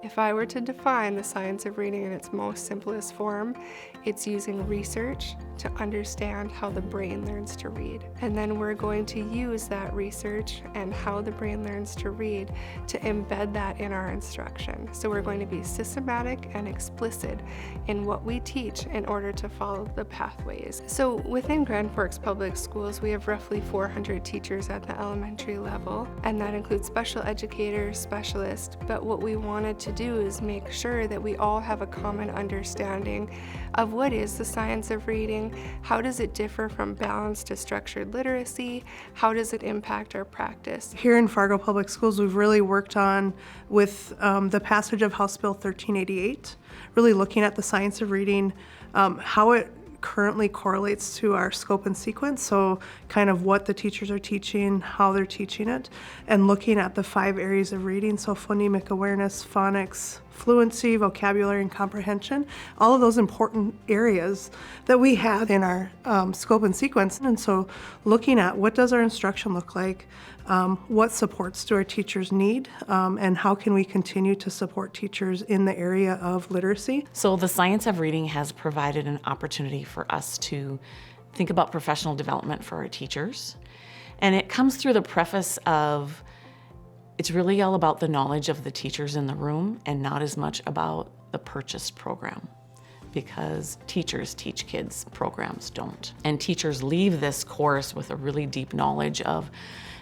If I were to define the science of reading in its most simplest form, it's using research to understand how the brain learns to read. And then we're going to use that research and how the brain learns to read to embed that in our instruction. So we're going to be systematic and explicit in what we teach in order to follow the pathways. So within Grand Forks Public Schools, we have roughly 400 teachers at the elementary level, and that includes special educators, specialists, but what we wanted to do is make sure that we all have a common understanding of what is the science of reading, how does it differ from balanced to structured literacy, how does it impact our practice. Here in Fargo Public Schools, we've really worked on, with the passage of House Bill 1388, really looking at the science of reading, how it currently correlates to our scope and sequence, so kind of what the teachers are teaching, how they're teaching it, and looking at the 5 areas of reading, so phonemic awareness, phonics, fluency, vocabulary, and comprehension, all of those important areas that we have in our scope and sequence. And so looking at what does our instruction look like, what supports do our teachers need, and how can we continue to support teachers in the area of literacy. So the science of reading has provided an opportunity for us to think about professional development for our teachers. And it comes through the preface of it's really all about the knowledge of the teachers in the room and not as much about the purchased program, because teachers teach kids, programs don't. And teachers leave this course with a really deep knowledge of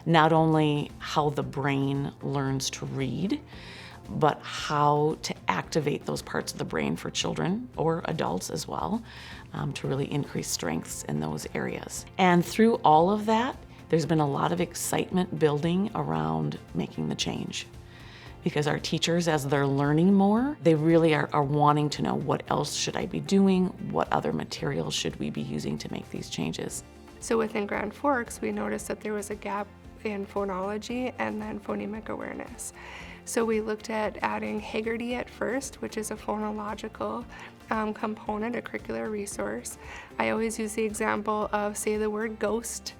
not only how the brain learns to read, but how to activate those parts of the brain for children or adults as well, to really increase strengths in those areas. And through all of that, there's been a lot of excitement building around making the change. Because our teachers, as they're learning more, they really are wanting to know what else should I be doing, what other materials should we be using to make these changes. So within Grand Forks, we noticed that there was a gap in phonology and then phonemic awareness. So we looked at adding Haggerty at first, which is a phonological component, a curricular resource. I always use the example of say the word ghost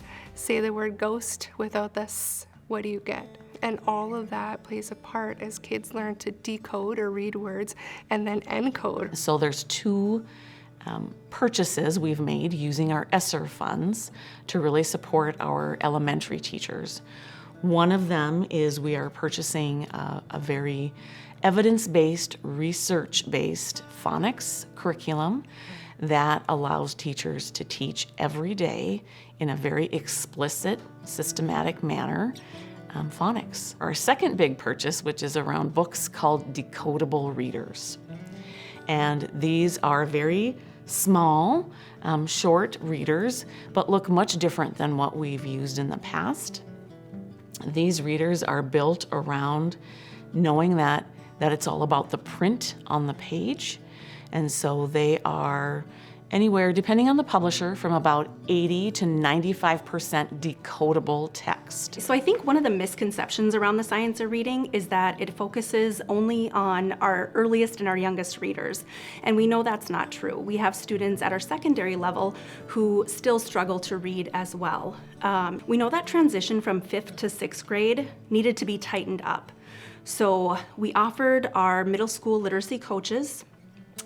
without the s, what do you get? And all of that plays a part as kids learn to decode or read words and then encode. So there's 2 purchases we've made using our ESSER funds to really support our elementary teachers. One of them is we are purchasing a very evidence-based, research-based phonics curriculum that allows teachers to teach every day in a very explicit, systematic manner phonics. Our second big purchase, which is around books called decodable readers. And these are very small, short readers, but look much different than what we've used in the past. These readers are built around knowing that it's all about the print on the page. And so they are anywhere, depending on the publisher, from about 80 to 95% decodable text. So I think one of the misconceptions around the science of reading is that it focuses only on our earliest and our youngest readers. And we know that's not true. We have students at our secondary level who still struggle to read as well. We know that transition from 5th to 6th grade needed to be tightened up. So we offered our middle school literacy coaches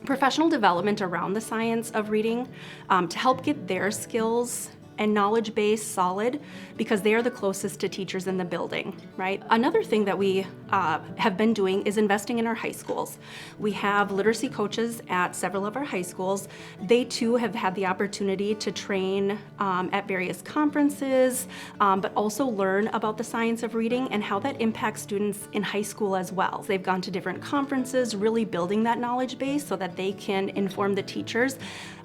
professional development around the science of reading to help get their skills and knowledge base solid, because they are the closest to teachers in the building, right? Another thing that we have been doing is investing in our high schools. We have literacy coaches at several of our high schools. They too have had the opportunity to train at various conferences, but also learn about the science of reading and how that impacts students in high school as well. They've gone to different conferences, really building that knowledge base so that they can inform the teachers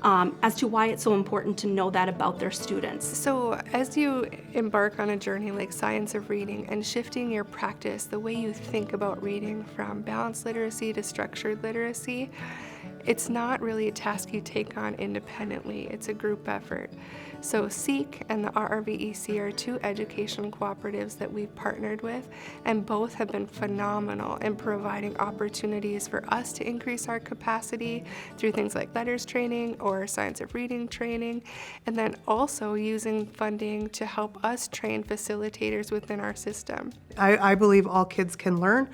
as to why it's so important to know that about their students. So as you embark on a journey like science of reading and shifting your practice, the way you think about reading from balanced literacy to structured literacy, It's not really a task you take on independently, it's a group effort. So SEEK and the RRVEC are two education cooperatives that we've partnered with, and both have been phenomenal in providing opportunities for us to increase our capacity through things like letters training or science of reading training, and then also using funding to help us train facilitators within our system. I believe all kids can learn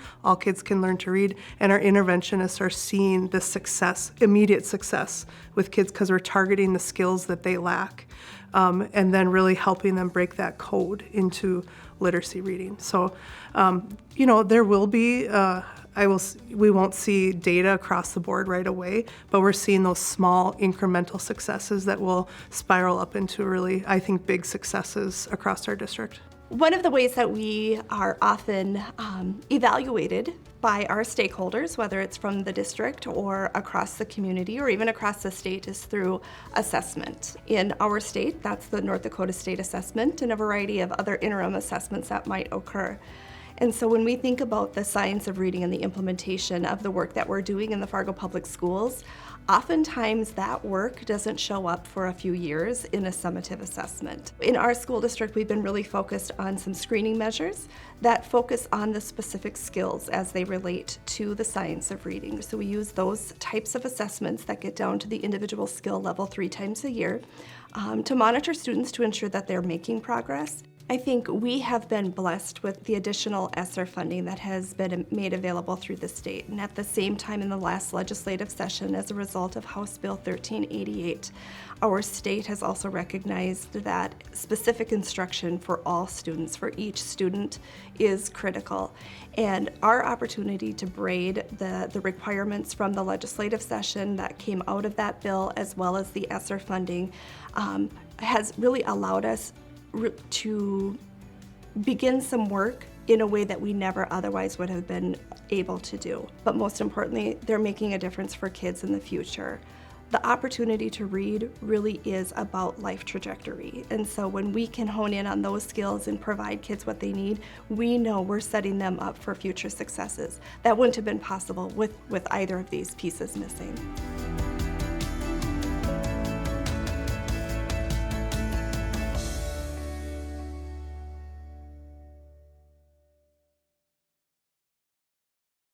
to read, and our interventionists are seeing the success, immediate success with kids because we're targeting the skills that they lack, and then really helping them break that code into literacy reading. So, there will be, we won't see data across the board right away, but we're seeing those small incremental successes that will spiral up into really, I think, big successes across our district. One of the ways that we are often evaluated by our stakeholders, whether it's from the district or across the community or even across the state, is through assessment. In our state, that's the North Dakota State Assessment and a variety of other interim assessments that might occur. And so when we think about the science of reading and the implementation of the work that we're doing in the Fargo Public Schools, oftentimes that work doesn't show up for a few years in a summative assessment. In our school district, we've been really focused on some screening measures that focus on the specific skills as they relate to the science of reading. So we use those types of assessments that get down to the individual skill level 3 times a year to monitor students to ensure that they're making progress. I think we have been blessed with the additional ESSER funding that has been made available through the state. And at the same time, in the last legislative session, as a result of House Bill 1388, our state has also recognized that specific instruction for all students, for each student, is critical. And our opportunity to braid the requirements from the legislative session that came out of that bill, as well as the ESSER funding, has really allowed us to begin some work in a way that we never otherwise would have been able to do. But most importantly, they're making a difference for kids in the future. The opportunity to read really is about life trajectory. And so when we can hone in on those skills and provide kids what they need, we know we're setting them up for future successes. That wouldn't have been possible with either of these pieces missing.